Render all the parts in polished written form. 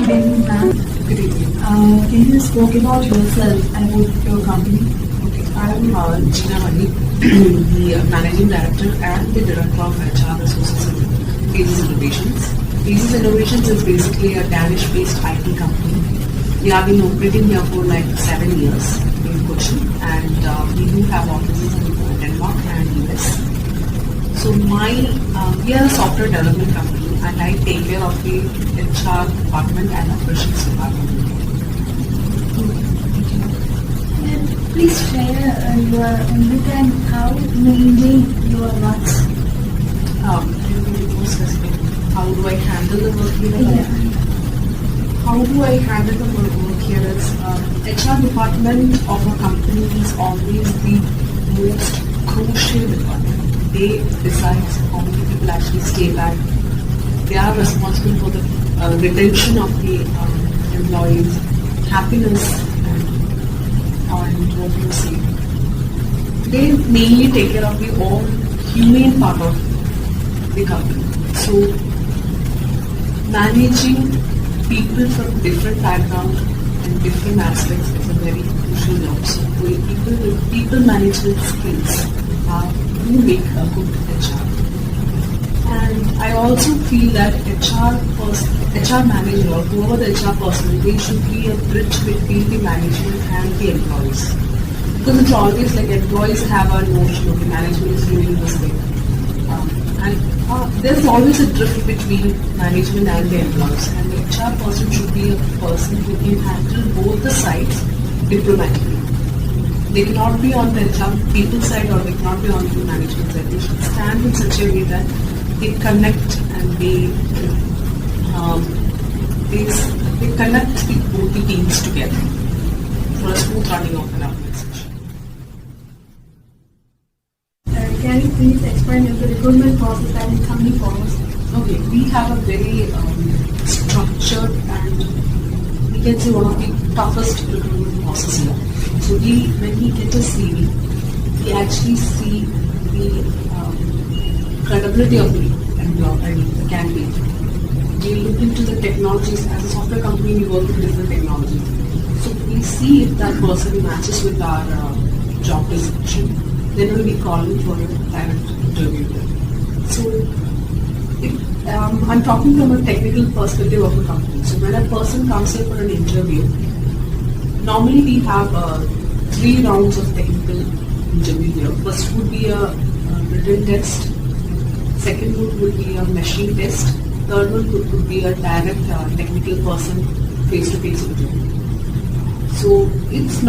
Good evening, ma'am. Good evening. Can you speak about yourself and about your company? Okay, I'm Jeena, the Managing Director and the Director of HR Resources at Pvt Ltd. Pvt Ltd is basically a Danish-based IT company. We have been operating here for like 7 years in Cochin, and we do have offices in Denmark and US. So we are a software development company, and I take care of the HR department and operations department. Please share your input and how maintain your works. Can you be more specific? How do I handle the work here? Yeah. How do I handle the work here? HR department of a company is always the most crucial department. They decide how many people actually stay back. They are responsible for the retention of the employees, happiness, and what you say. They mainly take care of the all humane part of the company. So managing people from different backgrounds and different aspects is a very crucial job. So people with people management skills do make a good HR. And I also feel that HR manager or whoever the HR person, they should be a bridge between the management and the employees. Because it's always like employees have a notion of the management is doing this thing. There's always a drift between management and the employees. And the HR person should be a person who can handle both the sides diplomatically. They cannot be on the HR people side or they cannot be on the management side. They should stand in such a way that they connect and they connect both the teams together for a smooth running of an organization. Can you please explain the recruitment process that the company follows? Okay, we have a very structured and we can say one of the toughest recruitment process here. So when we get a CV, we actually see the credibility of the employee, the candidate. We look into the technologies. As a software company, we work with different technologies. So we see if that person matches with our job description. Then we'll be calling for a direct interview. So I'm talking from a technical perspective of a company. So when a person comes here for an interview, normally we have 3 rounds of technical interview here. First would be a written test. Second would be a machine test. Third one would be a direct technical person face-to-face interview. So it's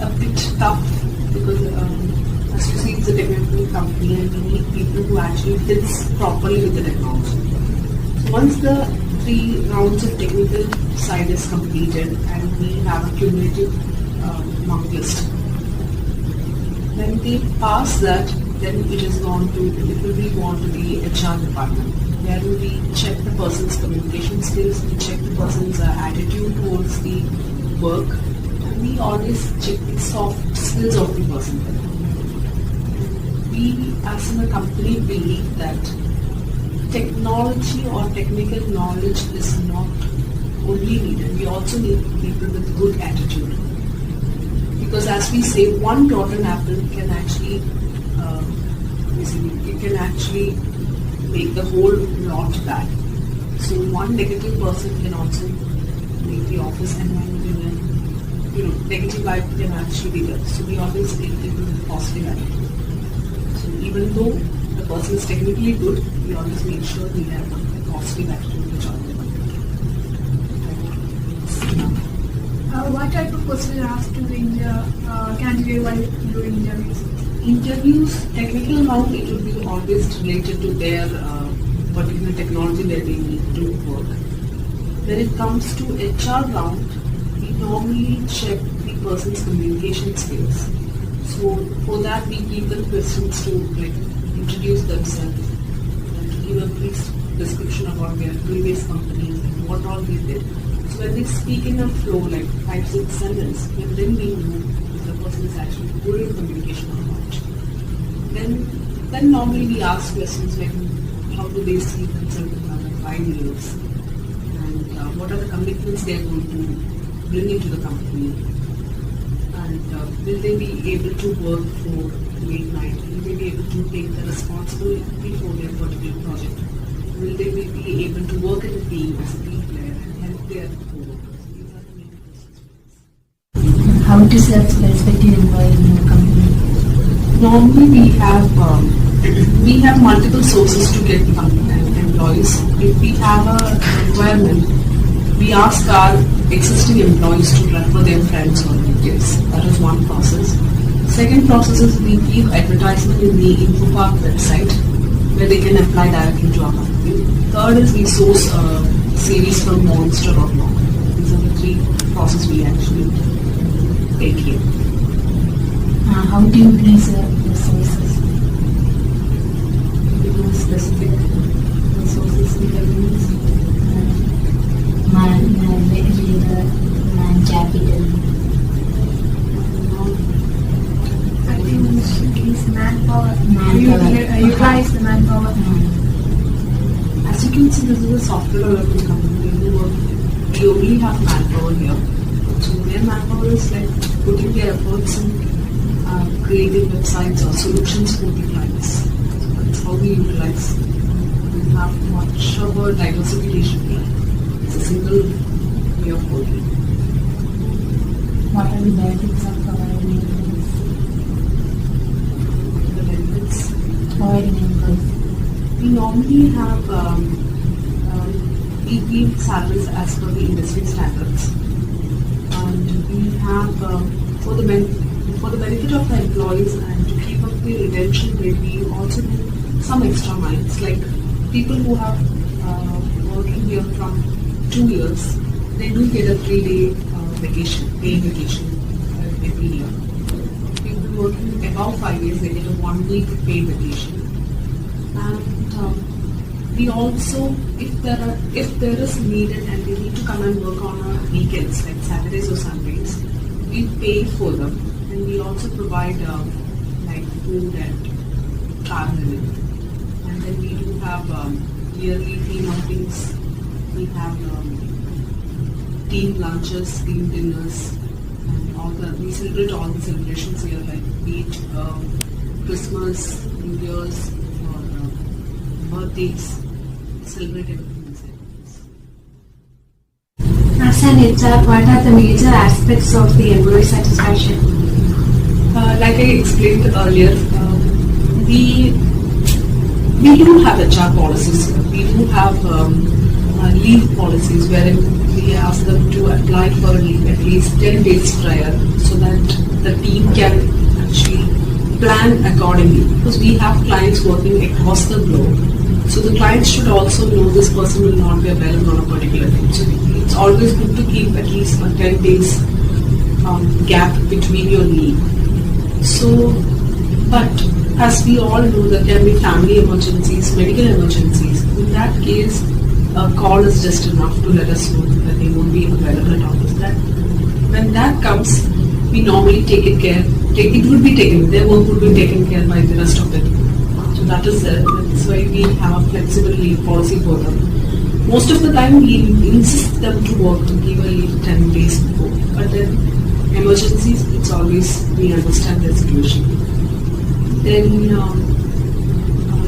a bit tough because as you see, it's a technical company and we need people who actually fits properly with the technology. So once the 3 rounds of technical side is completed and we have a cumulative mark list, when they pass that, then it will be gone to the HR department, where we check the person's communication skills, we check the person's attitude towards the work, and we always check the soft skills of the person. We, as in a company, believe that technology or technical knowledge is not only needed, we also need people with good attitude. Because as we say, one rotten apple can actually make the whole lot bad. So one negative person can also make the office environment, negative vibe can actually be there. So we always take people with positive attitude. So even though the person is technically good, we always make sure we have a positive attitude to the job. What type of questions are asked to the candidate while doing interviews? Technical round, it will be always related to their particular technology where they need to work. When it comes to HR round, we normally check the person's communication skills. So for that, we give them questions to introduce themselves and give a brief description about their previous companies and what all they did. So when they speak in a flow, like 5-6 sentences, then we know if the person is actually good in communication or not. Then normally we ask questions like how do they see themselves in another 5 years, and what are the commitments they are going to bring into the company, and will they be able to work for late night? Will they be able to take the responsibility for their particular project? Will they be able to work in a team as a team player and help their co-workers? These are the main questions. How to select respective employee in your company? Normally we have multiple sources to get employees. If we have a requirement, we ask our existing employees to refer their friends or relatives. That is one process. Second process is we give advertisement in the InfoPark website where they can apply directly to our company. Third is we source series from Monster or Blog. These are the three processes we actually take here. How do you place the sources? Specific resources we can use, labor, man capital. I think at least manpower. Utilize the manpower. As you can see, this is a software development company. We only have manpower here. So their manpower is like putting their efforts in creating websites or solutions for the clients. How we utilize. We have much of a diversification here. It's a single way of working. What are the benefits of providing employees? The benefits. Providing employees. We normally have we give salaries as per the industry standards, and we have for the benefit of the employees and to keep up the retention rate, we also do some extra miles, like people who have working here from 2 years, they do get a 3-day paid vacation every year. People working above 5 years, they get a 1-week paid vacation. And we also, if there is needed and they need to come and work on weekends, like Saturdays or Sundays, we pay for them, and we also provide like food and travel. And then we do have yearly team outings. We have team lunches, team dinners, and we celebrate all the celebrations here, like be it Christmas, New Year's, or birthdays. Celebrate everything inside. As an HR, what are the major aspects of the employee satisfaction? Like I explained earlier, we do have HR policies. We do have leave policies wherein we ask them to apply for a leave at least 10 days prior so that the team can actually plan accordingly. Because we have clients working across the globe. So the clients should also know this person will not be available on a particular day. So it's always good to keep at least a 10 days gap between your leave. So, but as we all know, there can be family emergencies, medical emergencies. In that case, a call is just enough to let us know that they won't be available at office. When that comes, we normally take it care. It would be taken. Their work would be taken care by the rest of it. So that's why we have a flexible leave policy for them. Most of the time, we insist them to work to give a leave 10 days before. But then emergencies, it's always we understand their situation. Then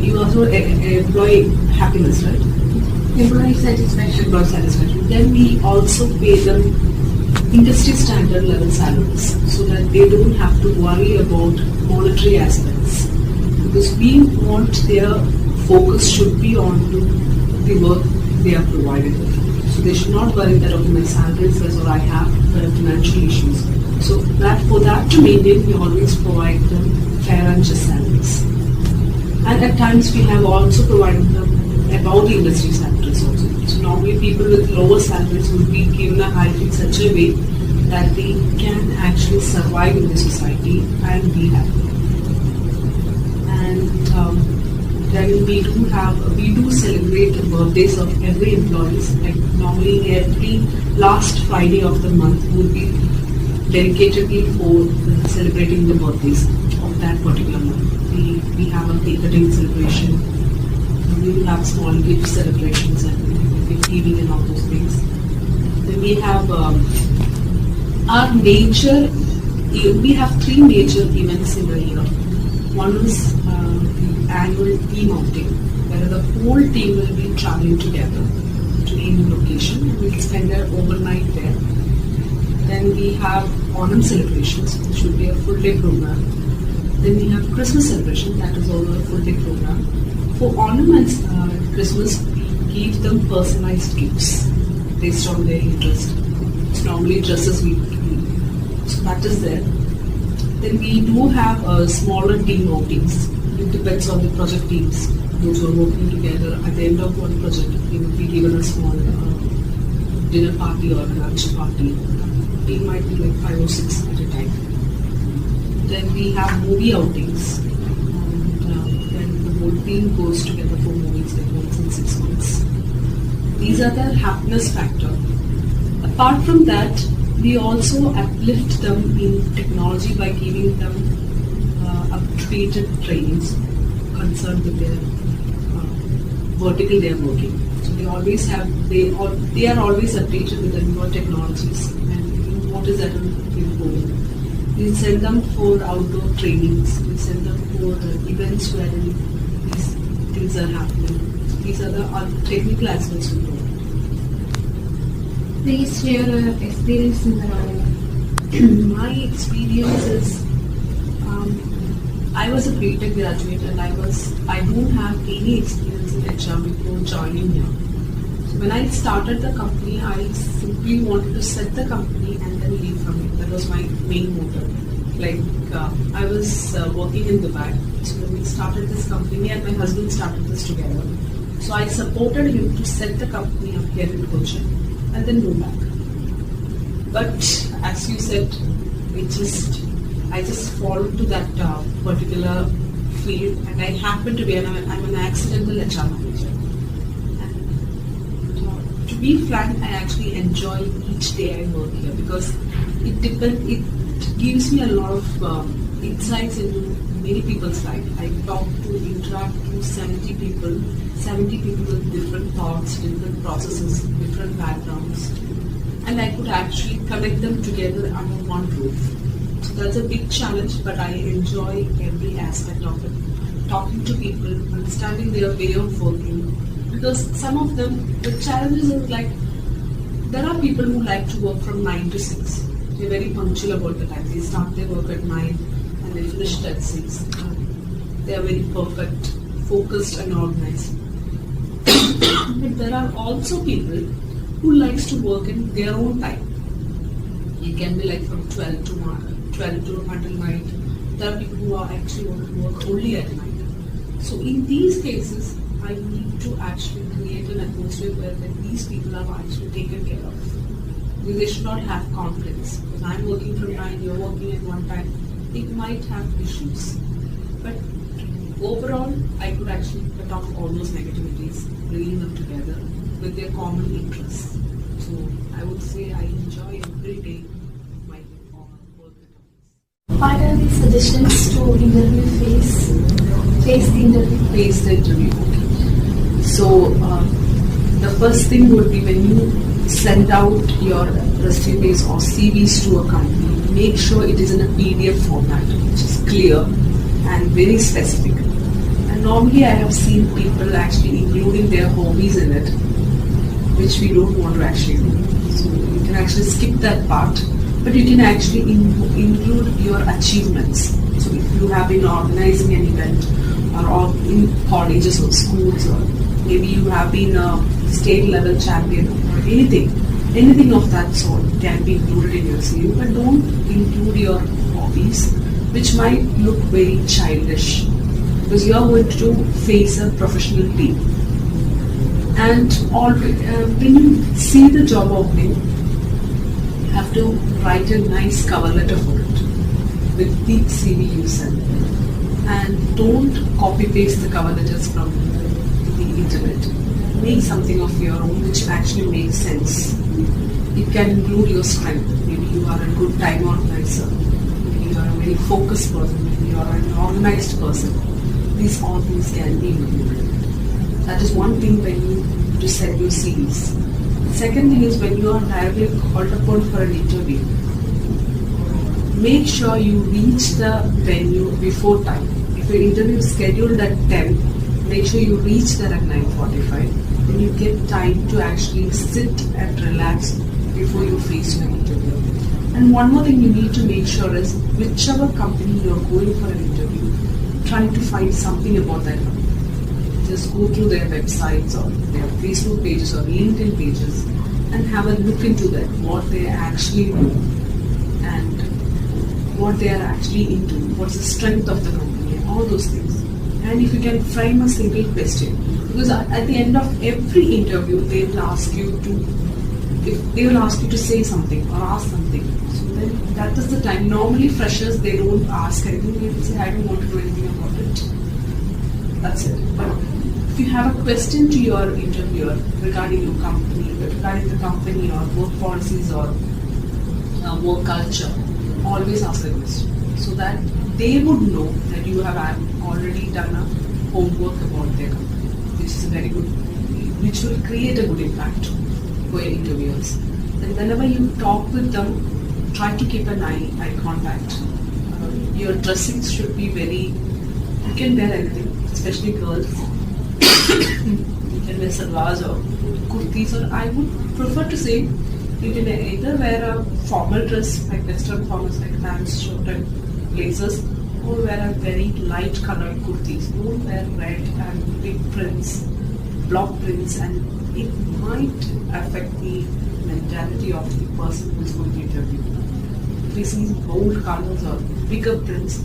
you also employee happiness, right? Employee satisfaction. Employee satisfaction. Then we also pay them industry standard level salaries so that they don't have to worry about monetary aspects. Because we want their focus should be on the work they are provided with. So they should not worry that, okay, my salary is less or I have financial issues. So for that to maintain, we always provide them fair and just salaries. And at times we have also provided them above the industry salaries also. So normally people with lower salaries would be given a hike in such a way that they can actually survive in the society and be happy. And then we do celebrate the birthdays of every employee. Like normally every last Friday of the month would be dedicatedly for celebrating the birthdays of that particular month. We have a cake cutting celebration. We will have small gift celebrations and gift giving and all those things. we have our major. We have 3 major events in a year. One is the annual team outing, where the whole team will be traveling together to any location and we'll spend an overnight there. Then we have Onam celebrations, which will be a full day program. Then we have Christmas celebration, that is also a full day program. For Onam and Christmas, we give them personalized gifts based on their interest. It's normally dresses we so that is there. Then we do have smaller team outings. It depends on the project teams. Those who are working together at the end of one project, we will be given a small dinner party or a lunch party. Team might be like 5 or 6 at a time. Then we have movie outings. And then the whole team goes together for movies like once in 6 months. These are the happiness factor. Apart from that, we also uplift them in technology by giving them updated trainings concerned with their vertical they are working. So they always have, they are always updated with the newer technologies and what is that going. We send them for outdoor trainings. We send them for events where these things are happening. These are the technical aspects we do. Please share your experience in the role. My experience is, I was a Pvt graduate and I don't have any experience in HR before joining here. So when I started the company, I simply wanted to set the company and then leave from it. That was my main motive. Like I was working in Dubai. So when we started this company, me and my husband started this together. So I supported him to set the company up here in Cochin and then move back. But as you said, I just fall into that particular field, and I happen to be, I'm an accidental HR manager. And to be frank, I actually enjoy each day I work here because it gives me a lot of insights into many people's life. I interact to 70 people with different thoughts, different processes, different backgrounds. And I could actually connect them together under one roof. So that's a big challenge, but I enjoy every aspect of it. Talking to people, understanding their way of working. Because some of them, the challenges are like, there are people who like to work from 9 to 6. They're very punctual about the time. They start their work at 9 and they finish at 6. They are very perfect, focused and organized. But there are also people who likes to work in their own time. It can be like from 12 to until night. There are people who are actually want to work only at night. So in these cases, I need to actually create an atmosphere where these people are actually taken care of. They should not have conflicts. Because I'm working from 9, you're working at one time. It might have issues. But overall, I could actually cut off all those negativities, bringing them together with their common interests. So I would say I enjoy every day of my work at office. What are the suggestions to interview face the interview? Face the interview. Okay. So the first thing would be when you send out your resumes or CVs to a company, make sure it is in a PDF format, which is clear and very specific. And normally I have seen people actually including their hobbies in it, which we don't want to actually do. So you can actually skip that part, but you can actually include your achievements. So if you have been organizing an event or in colleges or schools, or maybe you have been a state level champion or anything of that sort can be included in your CV, but don't include your hobbies, which might look very childish because you are going to face a professional team. And when you see the job opening, you have to write a nice cover letter for it with the CV you send. And don't copy paste the cover letters from the internet. Make something of your own which actually makes sense. It can include your strength. Maybe you are a good time organizer. Maybe you are a very focused person. Maybe you are an organized person. These all things can be included. That is one thing when you to send your CVs. Second thing is when you are directly called upon for an interview, make sure you reach the venue before time. If your interview is scheduled at 10, make sure you reach there at 9:45. Then you get time to actually sit and relax before you face your interview. And one more thing you need to make sure is whichever company you are going for an interview, try to find something about that company. Just go through their websites or their Facebook pages or LinkedIn pages and have a look into that, what they actually do and what they are actually into, what's the strength of the company and all those things. And if you can frame a single question, because at the end of every interview they will ask you to say something or ask something. So then that is the time. Normally freshers, they don't ask anything, they will say I don't want to know anything about it. That's it. But if you have a question to your interviewer regarding your company, regarding the company or work policies or work culture, always ask a question so that they would know that you have already done a homework about their company, which is very good, which will create a good impact for your interviewers. And whenever you talk with them, try to keep an eye contact. Your dressing should be very, you can wear anything, especially girls. You can wear salwars or kurtis, or I would prefer to say you can either wear a formal dress like western formals like pants, shirt and blazers, or wear a very light colored kurtis. Don't wear red and big prints, block prints, and it might affect the mentality of the person who is going to interview. If he sees bold colors or bigger prints,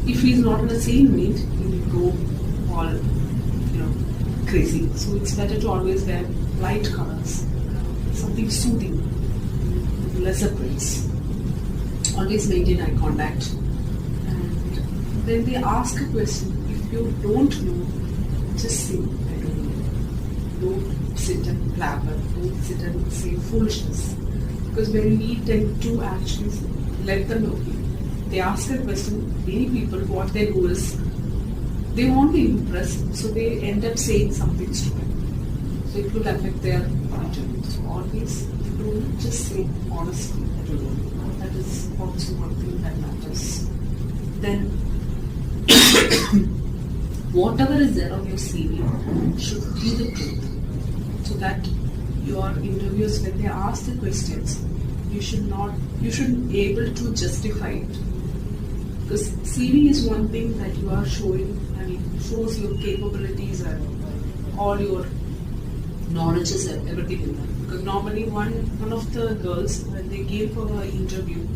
if he is not in the same mood, he will go all crazy. So it's better to always wear light colors, something soothing, lesser prints. Always maintain eye contact. And when they ask a question, if you don't know, just say, I don't know. Don't sit and blabber, don't sit and say foolishness. Because when we tend to actually let them know, they ask a question, many people, what they do is, they want to impress, so they end up saying something stupid. So it will affect their interview. So always don't just say honestly, I don't know. That is also one thing that matters. Then whatever is there on your CV should be the truth. So that your interviewers, when they ask the questions, you should be able to justify it. Because CV is one thing that you are showing, and it shows your capabilities and all your knowledges and everything in that. Because normally one of the girls, when they came for her interview,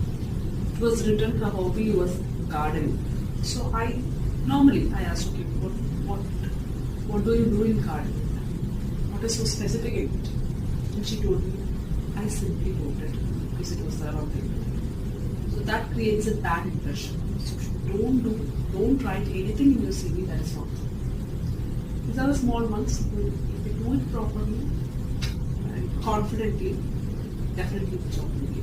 it was written her hobby was gardening. So I asked, okay, what do you do in gardening? What is so specific in it? And she told me, I simply wrote it because it was there on paper. So that creates a bad impression. So don't write anything in your CV that is not true. These are the small ones. If you do it properly and confidently, definitely the job will be